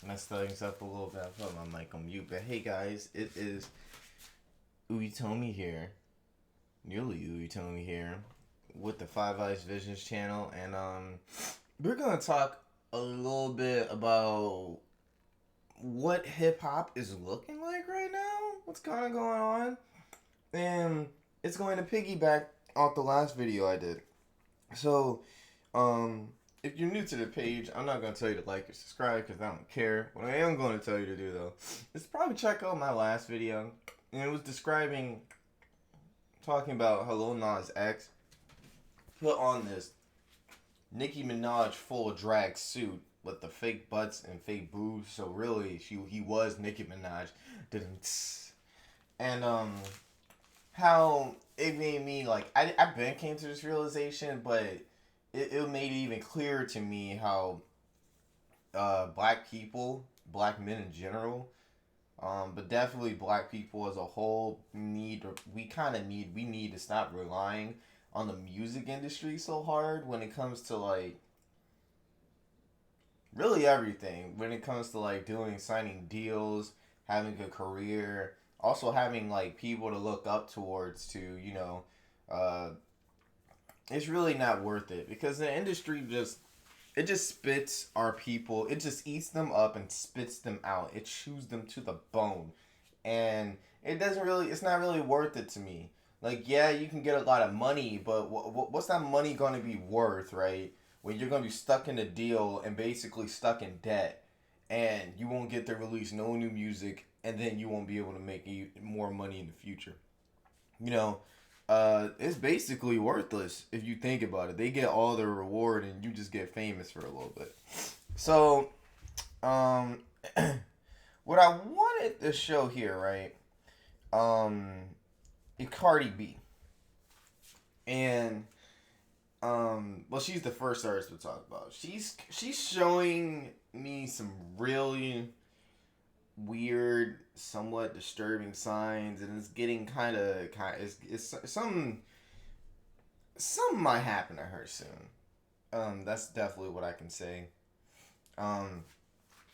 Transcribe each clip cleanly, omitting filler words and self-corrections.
Messed things up a little bit. I put my mic on mute. But hey guys, it is Uitomi here. Newly Uitomi here with the Five Eyes Visions channel. And we're gonna talk a little bit about what hip hop is looking like right now. What's kinda going on. And it's going to piggyback off the last video I did. So, if you're new to the page, I'm not going to tell you to like or subscribe because I don't care. What I am going to tell you to do, though, is probably check out my last video. And it was talking about how Lil Nas X put on this Nicki Minaj full drag suit with the fake butts and fake boobs. So really, he was Nicki Minaj. And, how it made me, like, I been came to this realization, but it made it even clearer to me how black people, black men in general, but definitely black people as a whole we need to stop relying on the music industry so hard when it comes to, like, really everything. When it comes to, like, signing deals, having a career, also having, like, people to look up towards to, it's really not worth it because the industry just spits our people. It just eats them up and spits them out. It chews them to the bone. And it's not really worth it to me. Like, yeah, you can get a lot of money, but what's that money going to be worth, right? When you're going to be stuck in a deal and basically stuck in debt and you won't get to release no new music and then you won't be able to make more money in the future. It's basically worthless if you think about it. They get all the reward and you just get famous for a little bit. So, what I wanted to show here, right, is Cardi B. And, well, she's the first artist we'll talk about. She's showing me some really weird, somewhat disturbing signs, and it's getting it's something might happen to her soon. That's definitely what I can say.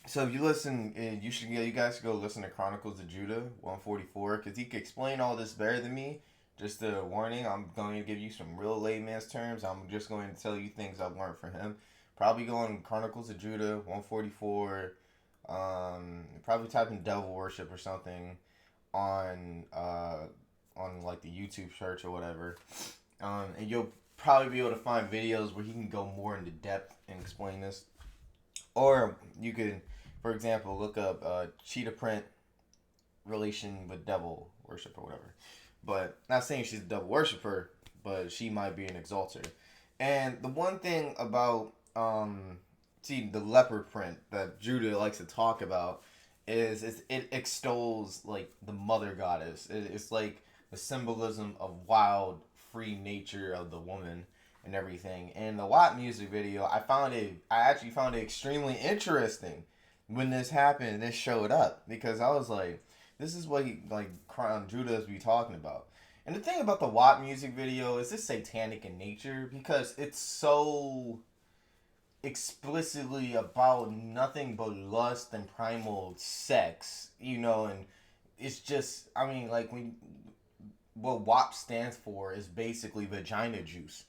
So if you listen, you guys should go listen to Chronicles of Judah 144 because he can explain all this better than me. Just a warning, I'm going to give you some real layman's terms. I'm just going to tell you things I've learned from him. Probably go on Chronicles of Judah 144. Probably type in devil worship or something on like the YouTube search or whatever, and you'll probably be able to find videos where he can go more into depth and explain this. Or you could, for example, look up cheetah print relation with devil worship or whatever. But not saying she's a devil worshiper, but she might be an exalter. And the one thing about the leopard print that Judah likes to talk about is it extols, like, the mother goddess. It's like the symbolism of wild, free nature of the woman and everything. And the WAP music video, I actually found it extremely interesting when this happened and this showed up because I was like, this is what Judah's be talking about. And the thing about the WAP music video is it's satanic in nature because it's so explicitly about nothing but lust and primal sex, and it's just, what WAP stands for is basically vagina juice,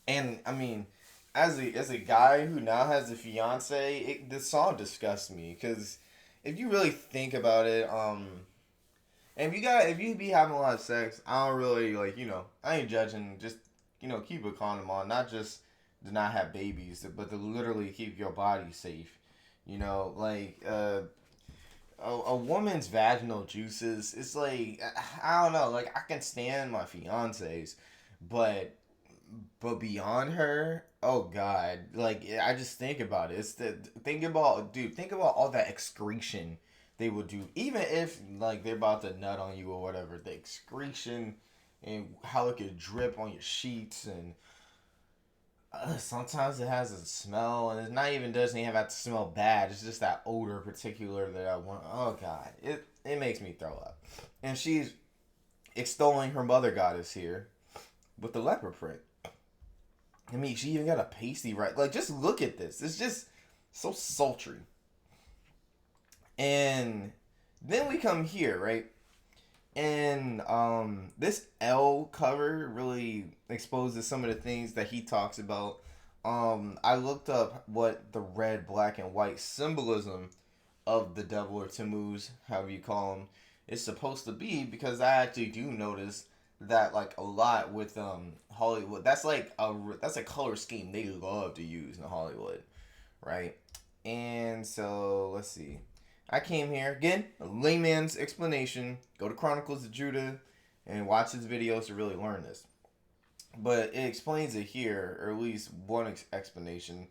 and as a guy who now has a fiance, this song disgusts me because if you really think about it, and if you be having a lot of sex, I don't really I ain't judging, just keep a condom on, not just to not have babies, but to literally keep your body safe. A woman's vaginal juices, it's like, I don't know, like, I can stand my fiancés, but beyond her, oh God, like, I just think about it. Think about all that excretion they would do, even if, like, they're about to nut on you or whatever, the excretion and how it could drip on your sheets, and sometimes it has a smell, and doesn't even have to smell bad. It's just that odor particular that I want. Oh God, it makes me throw up. And she's extolling her mother goddess here with the leopard print. She even got a pasty right. Like, just look at this. It's just So sultry. And then we come here, right? And this L cover really exposes some of the things that he talks about. I looked up what the red, black, and white symbolism of the devil or Tammuz, however you call him, is supposed to be, because I actually do notice that like a lot with Hollywood. That's a color scheme they love to use in Hollywood, right? And so let's see. I came here again, a layman's explanation. Go to Chronicles of Judah and watch his videos to really learn this. But it explains it here, or at least one explanation.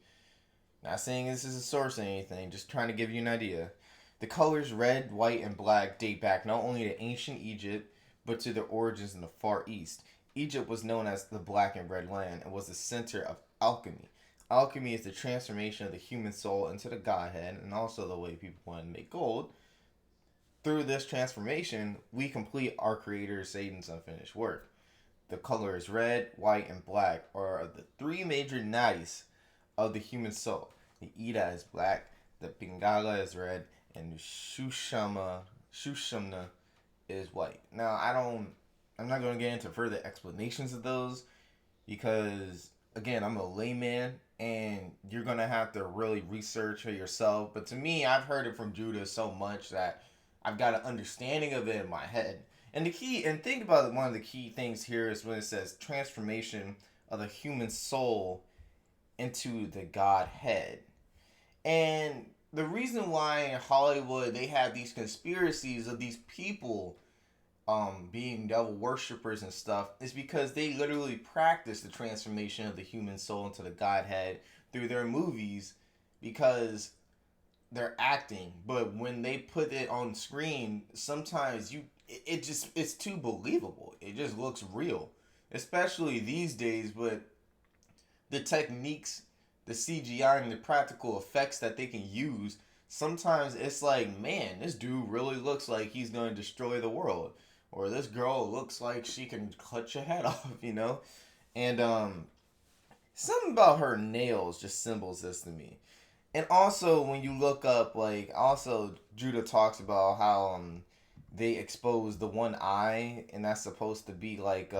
Not saying this is a source or anything, just trying to give you an idea. The colors red, white, and black date back not only to ancient Egypt, but to their origins in the Far East. Egypt was known as the Black and Red Land and was the center of alchemy. Alchemy is the transformation of the human soul into the Godhead, and also the way people want to make gold. Through this transformation, we complete our Creator Satan's unfinished work. The colors red, white, and black are the three major nadis of the human soul. The Ida is black, the Pingala is red, and the Shushama is white. Now, I'm not going to get into further explanations of those because, again, I'm a layman and you're going to have to really research it yourself. But to me, I've heard it from Judah so much that I've got an understanding of it in my head. And think about it, one of the key things here is when it says transformation of the human soul into the Godhead. And the reason why in Hollywood they have these conspiracies of these people being devil worshippers and stuff is because they literally practice the transformation of the human soul into the Godhead through their movies, because they're acting. But when they put it on screen, sometimes it's too believable. It just looks real, especially these days. But the techniques, the CGI, and the practical effects that they can use, sometimes it's like, man, this dude really looks like he's going to destroy the world. Or this girl looks like she can cut your head off, you know? And something about her nails just symbols this to me. And also, when you look up, like, also, Judah talks about how they expose the one eye, and that's supposed to be like,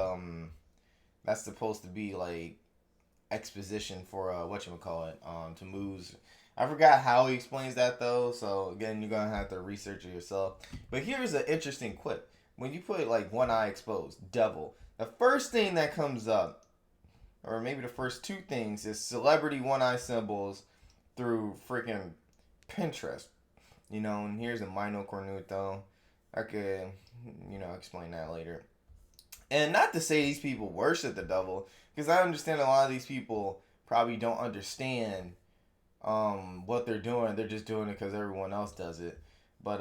exposition for, whatchamacallit, Tammuz. I forgot how he explains that, though, so, again, you're gonna have to research it yourself. But here's an interesting quip. When you put, like, one eye exposed, devil, the first thing that comes up, or maybe the first two things, is celebrity one eye symbols through freaking Pinterest. You know, and here's a Mino Cornuto. I could, explain that later. And not to say these people worship the devil, because I understand a lot of these people probably don't understand what they're doing. They're just doing it because everyone else does it. But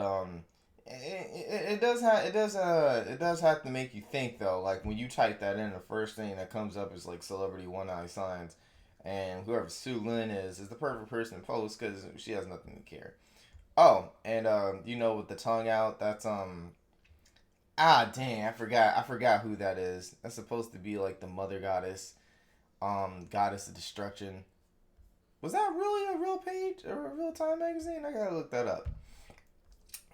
it does have to make you think, though. Like when you type that in, the first thing that comes up is like celebrity one eye signs, and whoever Sue Lynn is the perfect person to post because she has nothing to care. Oh, and with the tongue out, that's dang, I forgot who that is. That's supposed to be like the mother goddess, goddess of destruction. Was that really a real page or a real Time magazine? I gotta look that up.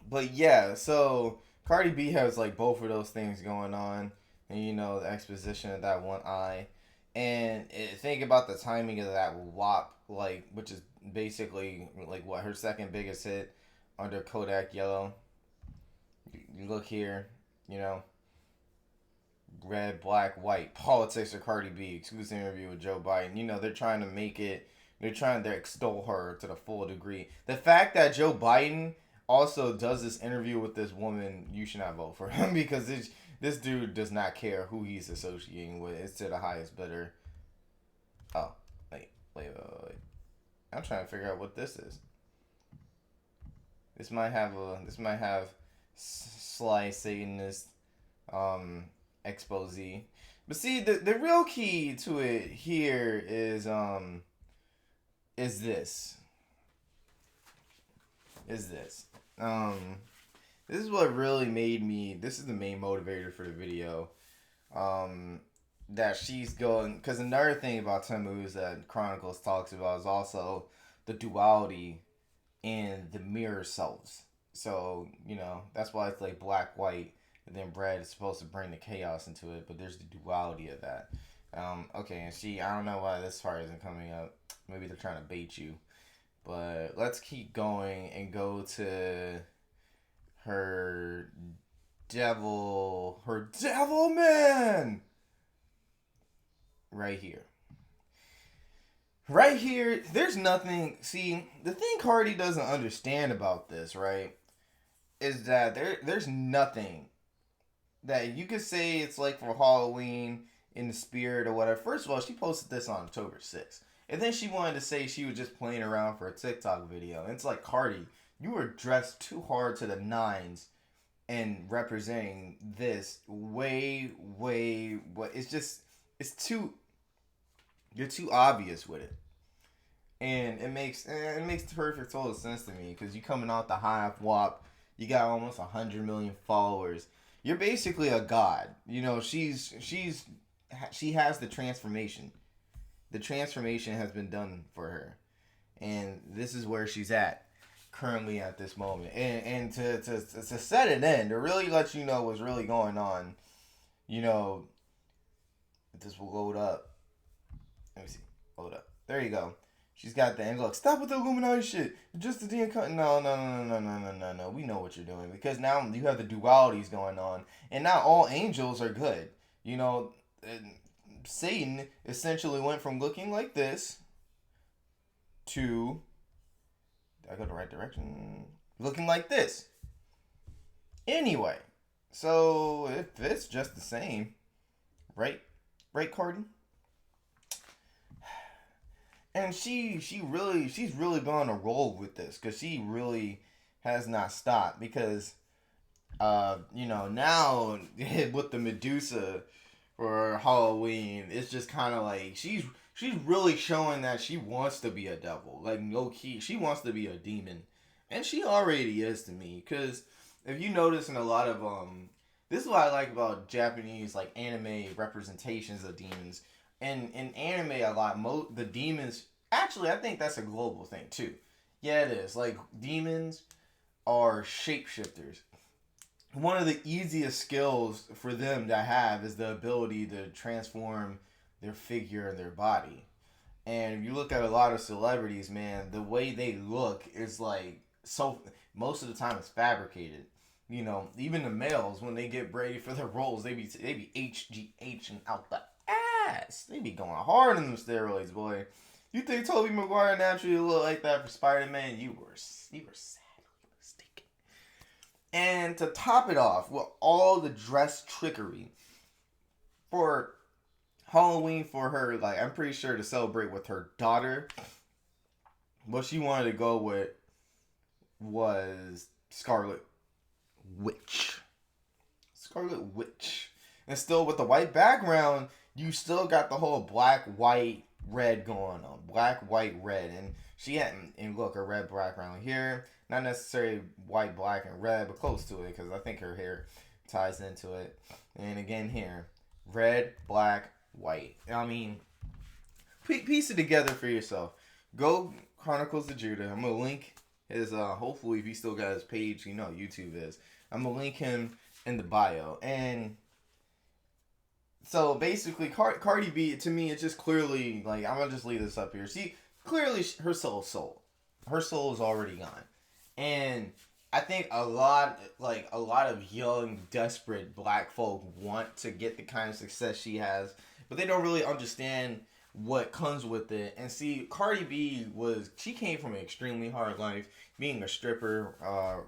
But yeah, so Cardi B has like both of those things going on, and the exposition of that one eye, and think about the timing of that WAP, like, which is basically like what her second biggest hit under Kodak Yellow. You look here, red, black, white, politics of Cardi B, exclusive interview with Joe Biden. They're trying to make it, they're trying to extol her to the full degree. The fact that Joe Biden also does this interview with this woman, you should not vote for him because this dude does not care who he's associating with. It's to the highest bidder. Oh, wait. I'm trying to figure out what this is. This might have sly Satanist expose. But see, the real key to it here is this. This is what really made me. This is the main motivator for the video. That she's going, because another thing about Tammuz that Chronicles talks about is also the duality and the mirror selves. So, that's why it's like black, white, and then red is supposed to bring the chaos into it, but there's the duality of that. Okay, and I don't know why this part isn't coming up. Maybe they're trying to bait you. But let's keep going and go to her devil man! Right here. Right here, there's nothing. See, the thing Cardi doesn't understand about this, right, is that there's nothing that you could say it's like for Halloween in the spirit or whatever. First of all, she posted this on October 6th. And then she wanted to say she was just playing around for a TikTok video. And it's like, Cardi, you were dressed too hard to the nines and representing this you're too obvious with it. And it makes perfect total sense to me, because you coming out the Hive WAP, you got almost 100 million followers. You're basically a god. She has the transformation. The transformation has been done for her, and this is where she's at currently at this moment. And to set it in, to really let you know what's really going on, this will load up. Let me see. Hold up. There you go. She's got the end. Look, stop with the Illuminati shit. Just the damn cut. No. We know what you're doing, because now you have the dualities going on, and not all angels are good. Satan essentially went from looking like this to, did I go the right direction? Looking like this. Anyway, so if it's just the same, right, Cardi? And she's really going to roll with this, because she really has not stopped, because now with the Medusa for Halloween, it's just kind of like she's really showing that she wants to be a devil, like low key. She wants to be a demon, and she already is to me. Because if you notice in a lot of this is what I like about Japanese like anime representations of demons. And in anime, a lot the demons. Actually, I think that's a global thing too. Yeah, it is. Like, demons are shapeshifters. One of the easiest skills for them to have is the ability to transform their figure and their body. And if you look at a lot of celebrities, man, the way they look is like so. Most of the time, it's fabricated. Even the males, when they get ready for their roles, they be HGH and out the ass. They be going hard on them steroids, boy. You think Tobey Maguire naturally looked like that for Spider-Man? You were sadly mistaken. And to top it off with all the dress trickery for Halloween for her, like, I'm pretty sure to celebrate with her daughter, what she wanted to go with was Scarlet Witch. And still with the white background, you still got the whole black, white, red going on. Black, white, red. And she had, and look, her red background here. Not necessarily white, black, and red, but close to it, because I think her hair ties into it. And again here, red, black, white. I mean, piece it together for yourself. Go Chronicles of Judah. I'm going to link his, hopefully if he still got his page, YouTube is. I'm going to link him in the bio. And so basically, Cardi B, to me, it's just clearly, like, I'm going to just leave this up here. See, clearly her soul's sold. Her soul is already gone. And I think a lot of young, desperate black folk want to get the kind of success she has, but they don't really understand what comes with it. And see, Cardi B she came from an extremely hard life, being a stripper,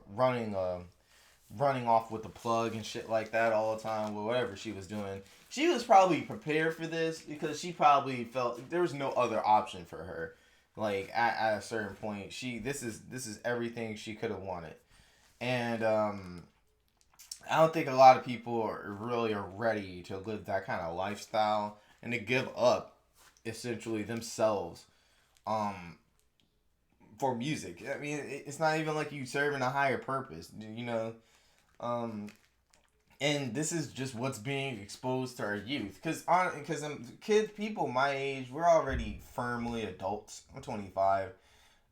running off with the plug and shit like that all the time, with whatever she was doing. She was probably prepared for this, because she probably felt there was no other option for her. Like, at a certain point, this is everything she could have wanted. And I don't think a lot of people are ready to live that kind of lifestyle and to give up essentially themselves for music. I mean, it's not even like you serving a higher purpose, and this is just what's being exposed to our youth. Because people my age, we're already firmly adults. I'm 25.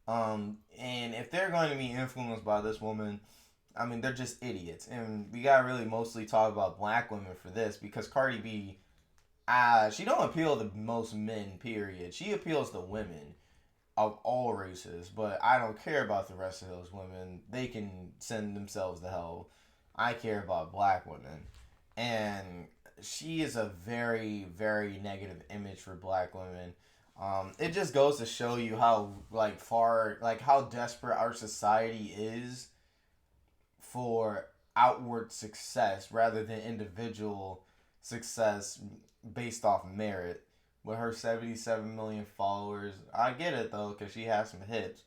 And if they're going to be influenced by this woman, I mean, they're just idiots. And we gotta really mostly talk about black women for this because Cardi B, she don't appeal to most men. Period. She appeals to women of all races, but I don't care about the rest of those women. They can send themselves to hell. I care about black women, and she is a very, very negative image for black women. It just goes to show you how how desperate our society is for outward success rather than individual success based off merit. With her 77 million followers, I get it though, because she has some hits.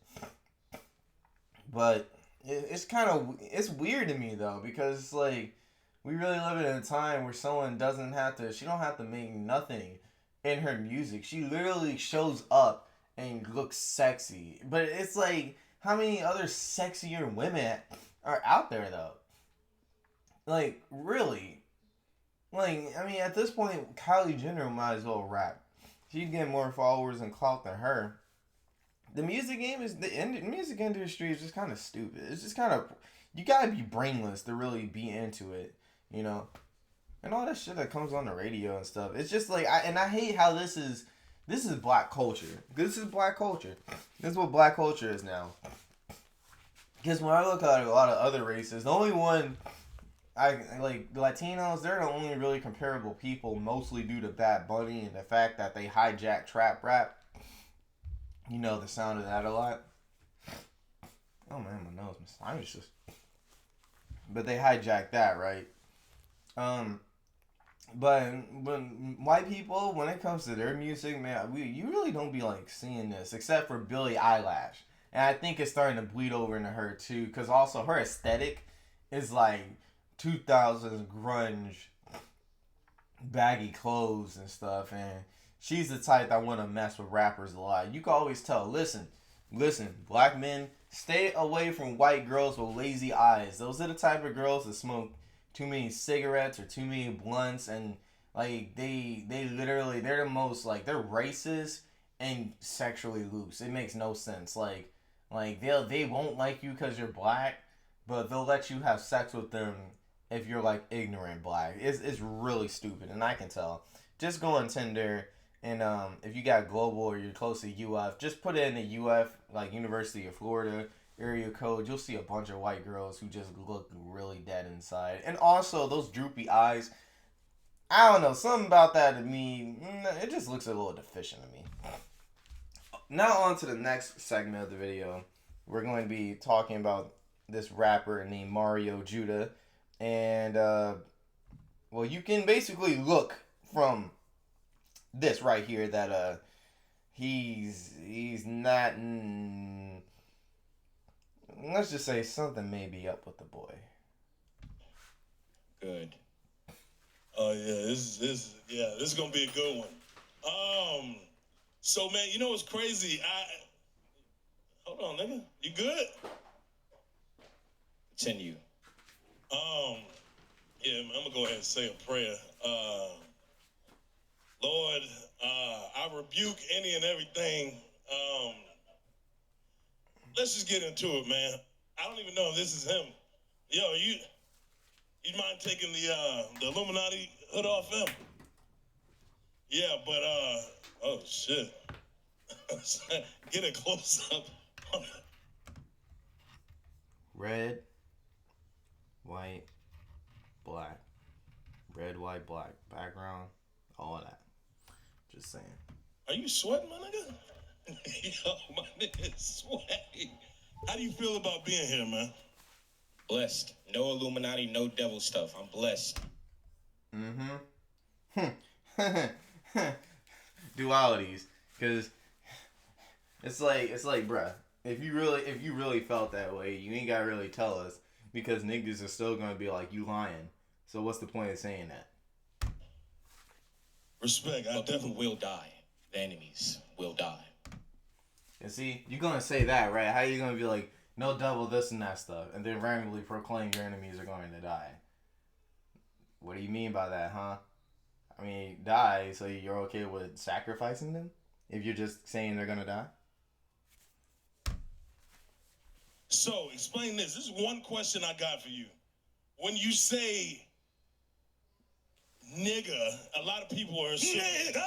But it's weird to me though, because it's like we really live in a time where someone she don't have to make nothing in her music. She literally shows up and looks sexy. But it's like, how many other sexier women are out there though? Like, really? Like, I mean, at this point, Kylie Jenner might as well rap. She'd get more followers and clout than her. The music industry is just kind of stupid. It's just kind of, you gotta be brainless to really be into it, you know. And all that shit that comes on the radio and stuff. It's just like I hate how this is black culture. This is black culture. This is what black culture is now. Because when I look at a lot of other races, the only one I like, Latinos, they're the only really comparable people, mostly due to Bad Bunny and the fact that they hijack trap rap. You know the sound of that a lot. Oh man, my nose, my sinuses. But they hijack that, right? But when white people, when it comes to their music, man, you really don't be like seeing this, except for Billie Eilish, and I think it's starting to bleed over into her too, because also her aesthetic is like 2000s grunge, baggy clothes and stuff, and she's the type that want to mess with rappers a lot. You can always tell. Listen, black men, stay away from white girls with lazy eyes. Those are the type of girls that smoke too many cigarettes or too many blunts, and like they literally, they're the most, like, they're racist and sexually loose. It makes no sense. Like they won't like you because you're black, but they'll let you have sex with them if you're like ignorant black. It's really stupid, and I can tell. Just go on Tinder, and if you got global or you're close to UF, just put it in the UF, like University of Florida area code. You'll see a bunch of white girls who just look really dead inside, and also those droopy eyes. I don't know, something about that to me, it just looks a little deficient to me. Now on to the next segment of the video. We're going to be talking about this rapper named Mario Judah, and well, you can basically look from this right here that he's not. Let's just say something may be up with the boy. Good. Oh yeah, this is gonna be a good one. So man, you know what's crazy? Hold on, nigga, you good? Continue. Yeah, I'm gonna go ahead and say a prayer. Lord, I rebuke any and everything. Let's just get into it, man. I don't even know if this is him. Yo, you mind taking the Illuminati hood off him? Yeah, but oh shit. Get a close up. Red, white, black. Red, white, black. Background, all that. Just saying. Are you sweating, my nigga? Yo, my nigga is sweating. How do you feel about being here, man? Blessed. No Illuminati, no devil stuff. I'm blessed. Dualities, because it's like, bruh, if you really felt that way, you ain't gotta really tell us, because niggas are still gonna be like, you lying. So what's the point of saying that? Respect. But people will die. The enemies will die. And see, you're gonna say that, right? How you gonna be like, no devil, this and that stuff, and then randomly proclaim your enemies are going to die? What do you mean by that, huh? I mean, die, so you're okay with sacrificing them? If you're just saying they're gonna die? So, explain this. This is one question I got for you. When you say nigga, a lot of people are saying, nigga!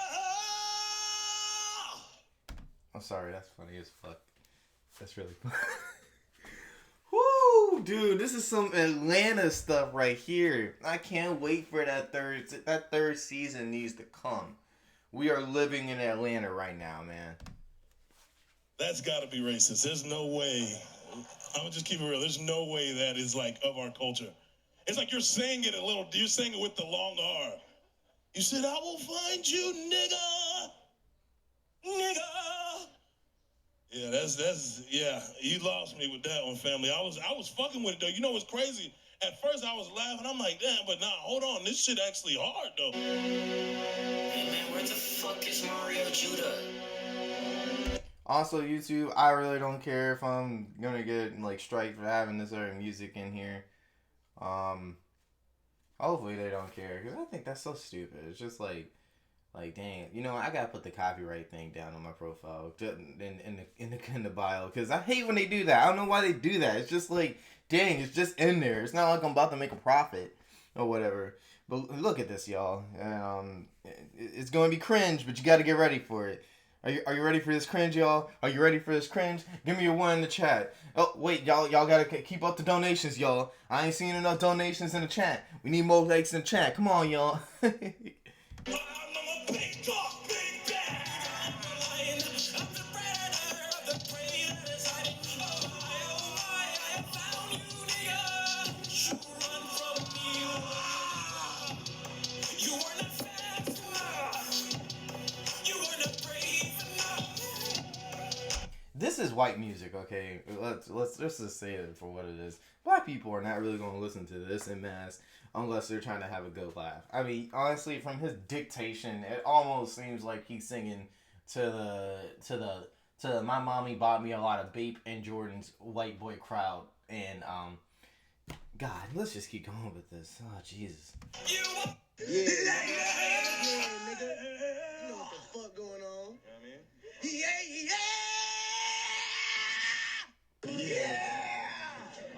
I'm sorry, that's funny as fuck. That's really funny. Woo, dude, this is some Atlanta stuff right here. I can't wait for that third season needs to come. We are living in Atlanta right now, man. That's gotta be racist. There's no way. I'm gonna just keep it real. There's no way that is like of our culture. It's like you're saying it you're saying it with the long R. You said, I will find you, nigga. Nigga. Yeah, that's you lost me with that one, family. I was fucking with it though. You know what's crazy? At first I was laughing. I'm like, damn, but nah, hold on. This shit actually hard though. Hey man, where the fuck is Mario Judah? Also, YouTube, I really don't care if I'm gonna get like strike for having this other music in here. Hopefully they don't care, because I think that's so stupid. It's just like dang, you know, I gotta put the copyright thing down on my profile in the bio, because I hate when they do that. I don't know why they do that. It's just like, dang, it's just in there. It's not like I'm about to make a profit or whatever. But look at this, y'all. It's gonna be cringe, but you gotta get ready for it. Are you ready for this cringe, y'all? Are you ready for this cringe? Give me your one in the chat. Oh, wait, y'all gotta keep up the donations, y'all. I ain't seeing enough donations in the chat. We need more likes in the chat. Come on, y'all. This is white music, okay? Let's just say it for what it is. Black people are not really gonna listen to this en masse unless they're trying to have a good laugh. I mean, honestly, from his dictation, it almost seems like he's singing to the my mommy bought me a lot of Bape and Jordan's white boy crowd. And God, let's just keep going with this. Oh Jesus. Yeah, nigga. You know what the fuck going on? You know what I mean? Yeah. Yeah!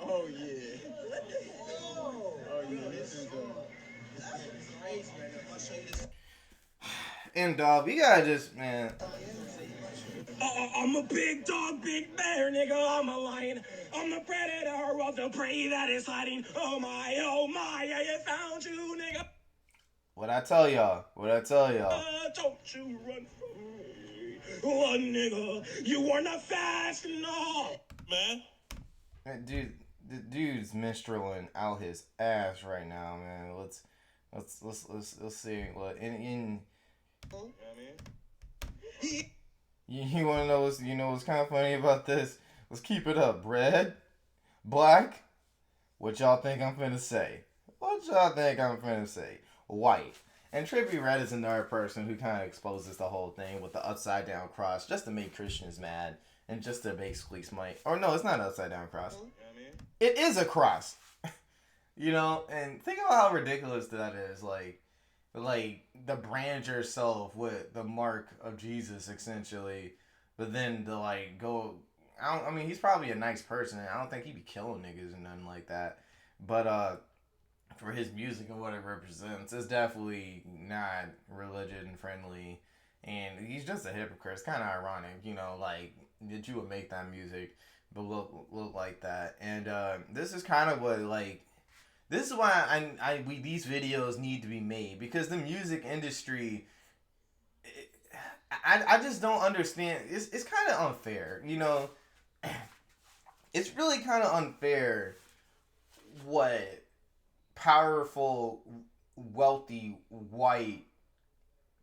Oh, yeah. Oh, yeah. This is crazy right now. I'll show you this. And we gotta just, man. I'm a big dog, big bear, nigga. I'm a lion. I'm the predator of the prey that is hiding. Oh, my, I found you, nigga. What I tell y'all? Don't you run from me. Oh, nigga. You are not fast enough. Man, dude, the dude's minstreling out his ass right now, man. Let's see what in. You wanna know what's kind of funny about this? Let's keep it up, red, black. What y'all think I'm finna say? White. And Trippie Redd is another person who kind of exposes the whole thing with the upside down cross just to make Christians mad. And just to basically smite. Or no, it's not an upside down cross. It is a cross. You know, and think about how ridiculous that is. Like the brand yourself with the mark of Jesus, essentially. But then to like go, I mean, he's probably a nice person. And I don't think he'd be killing niggas and nothing like that. But for his music and what it represents, it's definitely not religion friendly. And he's just a hypocrite. It's kind of ironic, you know, like that you would make that music but look like that. And this is kind of what this is why these videos need to be made, because the music industry, I just don't understand. It's kind of unfair, you know. It's really kind of unfair what powerful, wealthy, white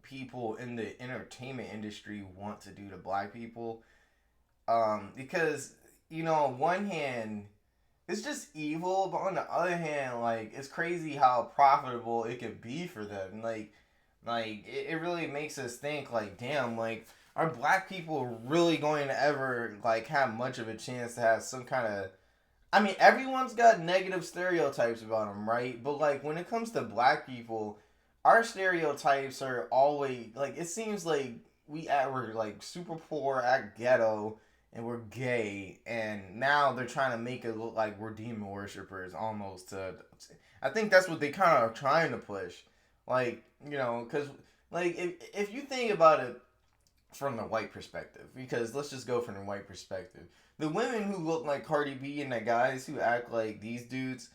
people in the entertainment industry want to do to black people. Because, you know, on one hand, it's just evil, but on the other hand, like, it's crazy how profitable it can be for them. Like it really makes us think, like, damn, like, are black people really going to ever, like, have much of a chance to have some kind of... I mean, everyone's got negative stereotypes about them, right? But, like, when it comes to black people, our stereotypes are always, like, it seems like we're, like, super poor, act ghetto, and we're gay, and now they're trying to make it look like we're demon worshippers almost. I think that's what they kind of are trying to push, like, you know, because like if you think about it from the white perspective, because let's just go from the white perspective, the women who look like Cardi B and the guys who act like these dudes,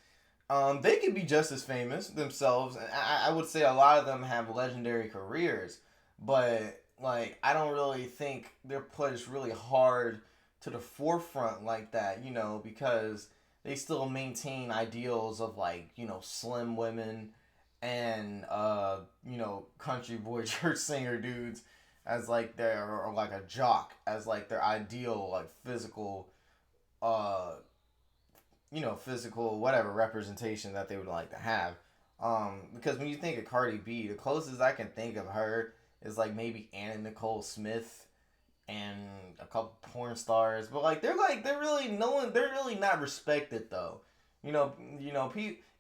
they could be just as famous themselves. And I would say a lot of them have legendary careers, but like I don't really think they're pushed really hard to the forefront like that, you know, because they still maintain ideals of like, you know, slim women and you know, country boy church singer dudes as like their, or like a jock as like their ideal like physical uh you know, physical whatever representation that they would like to have. Because when you think of Cardi B, the closest I can think of her is like maybe Anna Nicole Smith and a couple porn stars, but like they're really no one, they're really not respected though. People,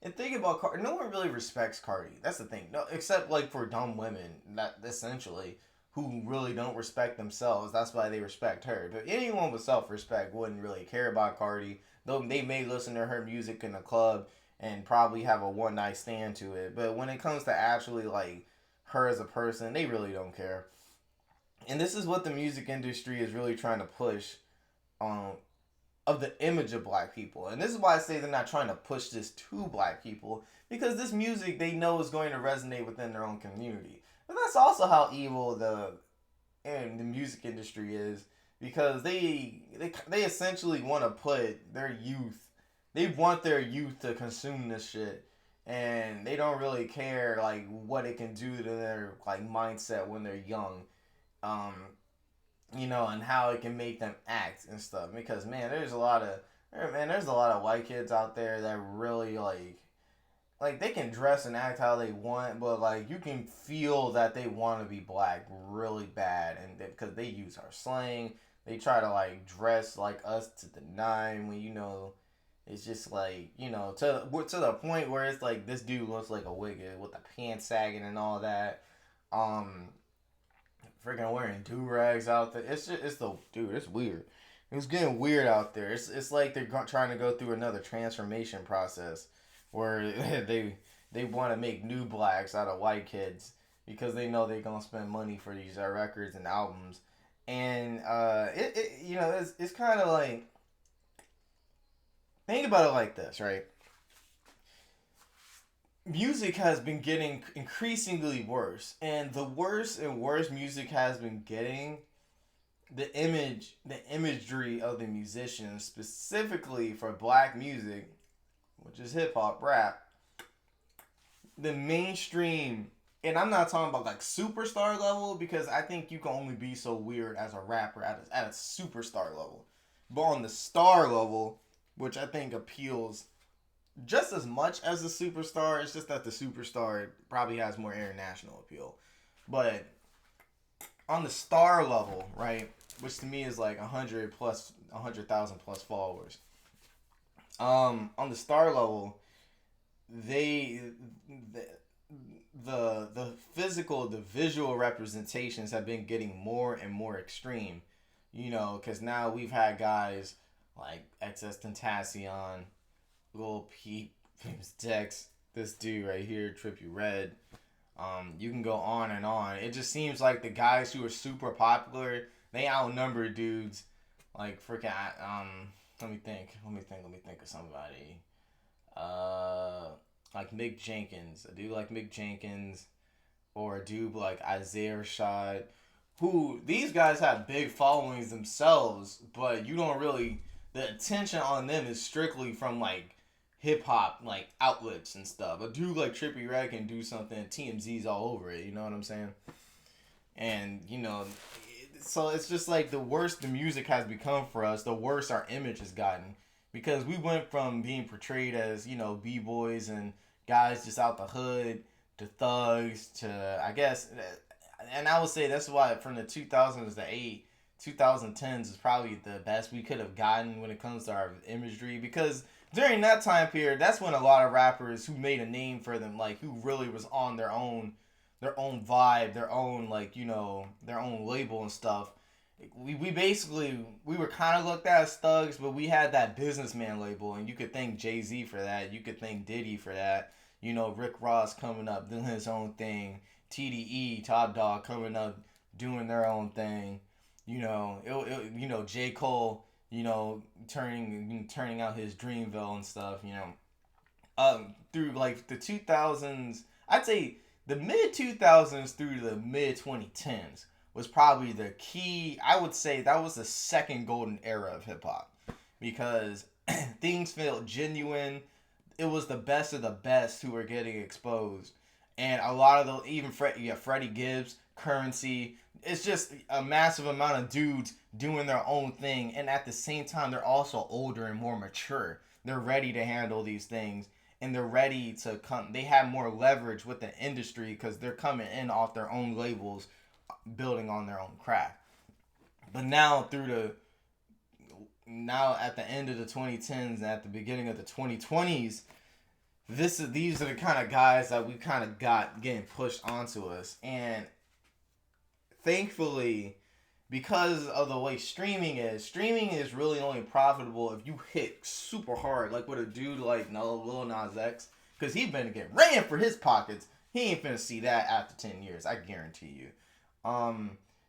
and think about Cardi, no one really respects Cardi. That's the thing. No, except like for dumb women, that essentially who really don't respect themselves. That's why they respect her. But anyone with self-respect wouldn't really care about Cardi. Though they may listen to her music in the club and probably have a one night stand to it. But when it comes to actually like her as a person, they really don't care. And this is what the music industry is really trying to push of the image of black people. And this is why I say they're not trying to push this to black people, because this music they know is going to resonate within their own community. But that's also how evil the music industry is, because they essentially want to put their youth, they want their youth to consume this shit, and they don't really care like what it can do to their like mindset when they're young, you know, and how it can make them act and stuff. Because there's a lot of white kids out there that really like they can dress and act how they want, but like you can feel that they want to be black really bad, and because they use our slang, they try to like dress like us to the nine. When you know, it's just like, you know, to the point where it's like this dude looks like a wigger with the pants sagging and all that, freaking wearing do rags out there. It's weird. It's getting weird out there. It's like they're trying to go through another transformation process where they want to make new blacks out of white kids because they know they're gonna spend money for these records and albums, and it's kind of like, think about it like this, right? Music has been getting increasingly worse, and the worse and worse music has been getting, the imagery of the musicians, specifically for black music, which is hip hop, rap, the mainstream, and I'm not talking about like superstar level, because I think you can only be so weird as a rapper at a superstar level, but on the star level, which I think appeals just as much as the superstar. It's just that the superstar probably has more international appeal. But on the star level, right, which to me is like 100,000 plus followers. On the star level, the physical, the visual representations have been getting more and more extreme. You know, because now we've had guys like XS Tentacion, Lil Peep, Famous Dex, this dude right here, Trippie Redd. You can go on and on. It just seems like the guys who are super popular, they outnumber dudes like freaking let me think of somebody. Like Mick Jenkins, a dude like Mick Jenkins, or a dude like Isaiah Rashad, who these guys have big followings themselves, but you don't really, the attention on them is strictly from like hip hop like outlets and stuff. A dude like Trippie Redd can do something, TMZ's all over it, you know what I'm saying? And you know, so it's just like the worse the music has become for us, the worse our image has gotten, because we went from being portrayed as, you know, b-boys and guys just out the hood to thugs to, I guess, and I would say that's why from the 2000s to 2010s is probably the best we could have gotten when it comes to our imagery, because during that time period, that's when a lot of rappers who made a name for them, like who really was on their own vibe, their own, like, you know, their own label and stuff, we basically we were kind of looked at as thugs, but we had that businessman label, and you could thank Jay-Z for that. You could thank Diddy for that. You know, Rick Ross coming up doing his own thing. TDE, Top Dog coming up doing their own thing. You know, J. Cole, turning out his Dreamville and stuff. Through like the 2000s, I'd say the mid 2000s through the mid 2010s was probably the key. I would say that was the second golden era of hip hop because things felt genuine. It was the best of the best who were getting exposed, and a lot of those, even Freddie Gibbs, Currency. It's just a massive amount of dudes doing their own thing, and at the same time, they're also older and more mature. They're ready to handle these things, and they're ready to come. They have more leverage with the industry because they're coming in off their own labels, building on their own craft. But now at the end of the 2010s and at the beginning of the 2020s, these are the kind of guys that we kind of got getting pushed onto us. And thankfully, because of the way streaming is really only profitable if you hit super hard, like with a dude like Lil Nas X, because he been getting ran for his pockets. He ain't finna see that after 10 years, I guarantee you.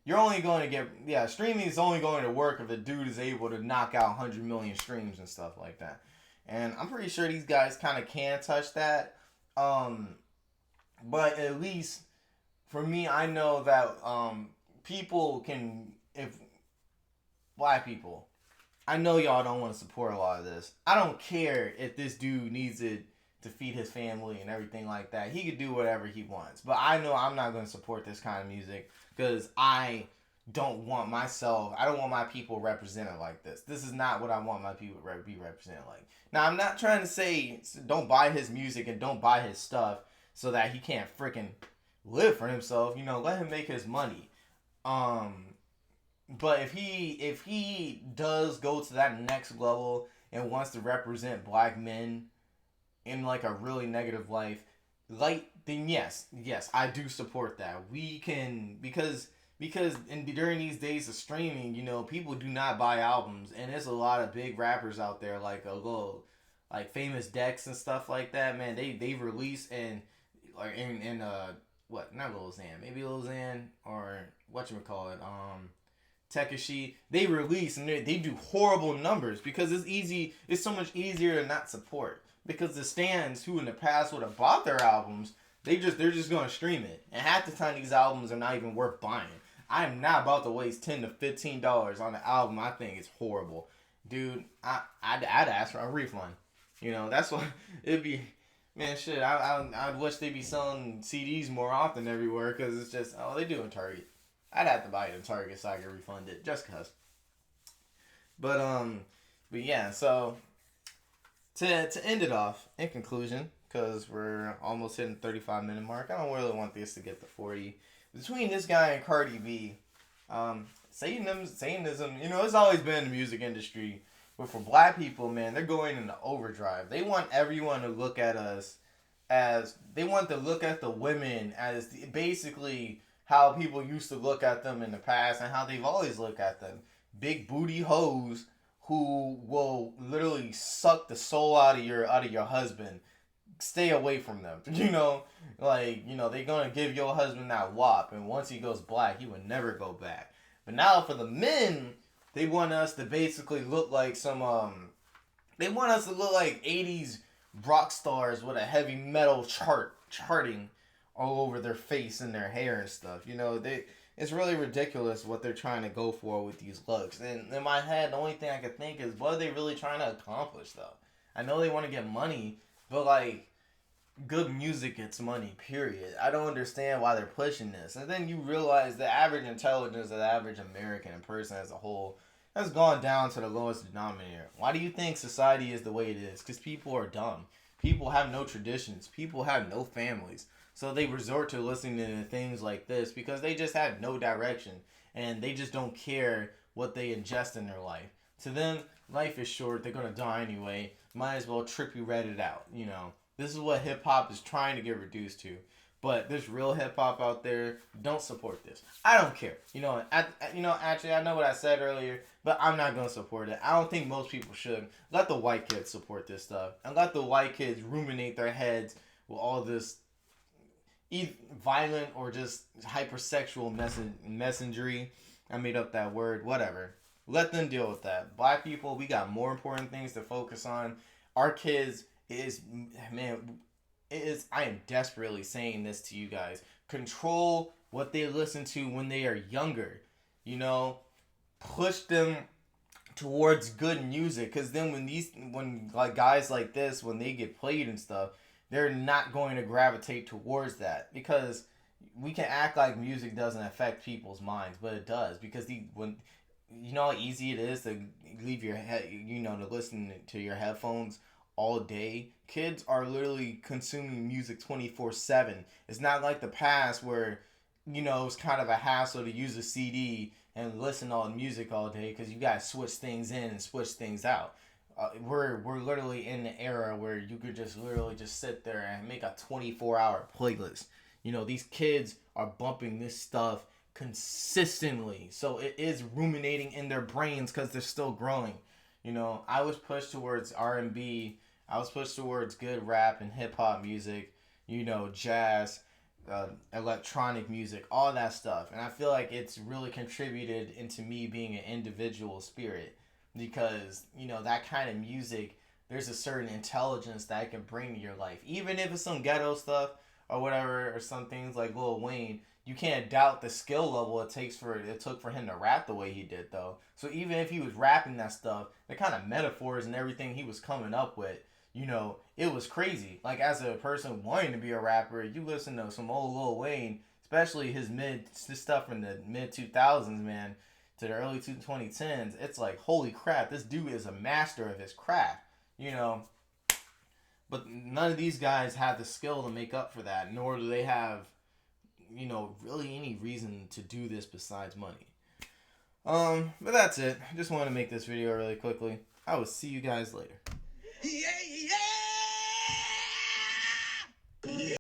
You're only going to get, streaming is only going to work if a dude is able to knock out 100 million streams and stuff like that. And I'm pretty sure these guys kind of can touch that. But at least for me, I know that people can, if black people, I know y'all don't want to support a lot of this. I don't care if this dude needs it to feed his family and everything like that. He could do whatever he wants. But I know I'm not going to support this kind of music because I don't want my people represented like this. This is not what I want my people to be represented like. Now, I'm not trying to say don't buy his music and don't buy his stuff so that he can't freaking live for himself. Let him make his money. But if he does go to that next level and wants to represent black men in like a really negative life, then yes, I do support that. We can because during these days of streaming, people do not buy albums, and there's a lot of big rappers out there like Famous Dex and stuff like that. Man, they release and like in what, not Lil Xan, maybe Lil Xan or whatchamacallit, Tekashi, they release and they do horrible numbers because it's so much easier to not support. Because the stands who in the past would have bought their albums, they're just gonna stream it. And half the time these albums are not even worth buying. I'm not about to waste $10 to $15 on an album I think is horrible. Dude, I'd ask for a refund. That's what it'd be. Man, shit, I'd wish they'd be selling CDs more often everywhere because it's just, they do in Target. I'd have to buy it in Target so I could refund it just cause. But yeah, so to end it off, in conclusion, because we're almost hitting the 35-minute mark, I don't really want this to get to 40. Between this guy and Cardi B, Satanism, it's always been in the music industry. But for black people, man, they're going into overdrive. They want everyone to look at us they want to look at the women as basically how people used to look at them in the past and how they've always looked at them. Big booty hoes who will literally suck the soul out of your husband. Stay away from them. They're gonna give your husband that wop, and once he goes black, he would never go back. But now for the men, they want us to basically look like they want us to look like 80s rock stars with a heavy metal charting all over their face and their hair and stuff. It's really ridiculous what they're trying to go for with these looks. And in my head, the only thing I could think is, what are they really trying to accomplish, though? I know they want to get money, but, good music gets money, period. I don't understand why they're pushing this. And then you realize the average intelligence of the average American person as a whole has gone down to the lowest denominator. Why do you think society is the way it is? Because people are dumb. People have no traditions. People have no families. So they resort to listening to things like this because they just have no direction. And they just don't care what they ingest in their life. To them, life is short. They're going to die anyway. Might as well trip you Reddit out, This is what hip-hop is trying to get reduced to. But there's real hip hop out there. Don't support this. I don't care. Actually, I know what I said earlier, but I'm not gonna support it. I don't think most people should. Let the white kids support this stuff, and let the white kids ruminate their heads with all this violent or just hypersexual messengery. I made up that word. Whatever. Let them deal with that. Black people, we got more important things to focus on. Our kids is, man, it is. I am desperately saying this to you guys. Control what they listen to when they are younger. Push them towards good music, because then when like guys like this, when they get played and stuff, they're not going to gravitate towards that, because we can act like music doesn't affect people's minds, but it does, because when you know how easy it is to leave your head, to listen to your headphones all day. Kids are literally consuming music 24/7. It's not like the past where it's kind of a hassle to use a CD and listen to music all day, because you gotta switch things in and switch things out. We're literally in the era where you could just literally just sit there and make a 24-hour playlist. These kids are bumping this stuff consistently, so it is ruminating in their brains because they're still growing. I was pushed towards R&B. I was pushed towards good rap and hip hop music, jazz, electronic music, all that stuff. And I feel like it's really contributed into me being an individual spirit, because, that kind of music, there's a certain intelligence that it can bring to your life. Even if it's some ghetto stuff or whatever, or some things like Lil Wayne, you can't doubt the skill level it took for him to rap the way he did, though. So even if he was rapping that stuff, the kind of metaphors and everything he was coming up with, it was crazy. Like, as a person wanting to be a rapper, you listen to some old Lil Wayne, especially his stuff from the mid 2000s, man, to the early 2010s. It's like, holy crap, this dude is a master of his craft, But none of these guys have the skill to make up for that, nor do they have, really any reason to do this besides money. But that's it. Just want to make this video really quickly. I will see you guys later.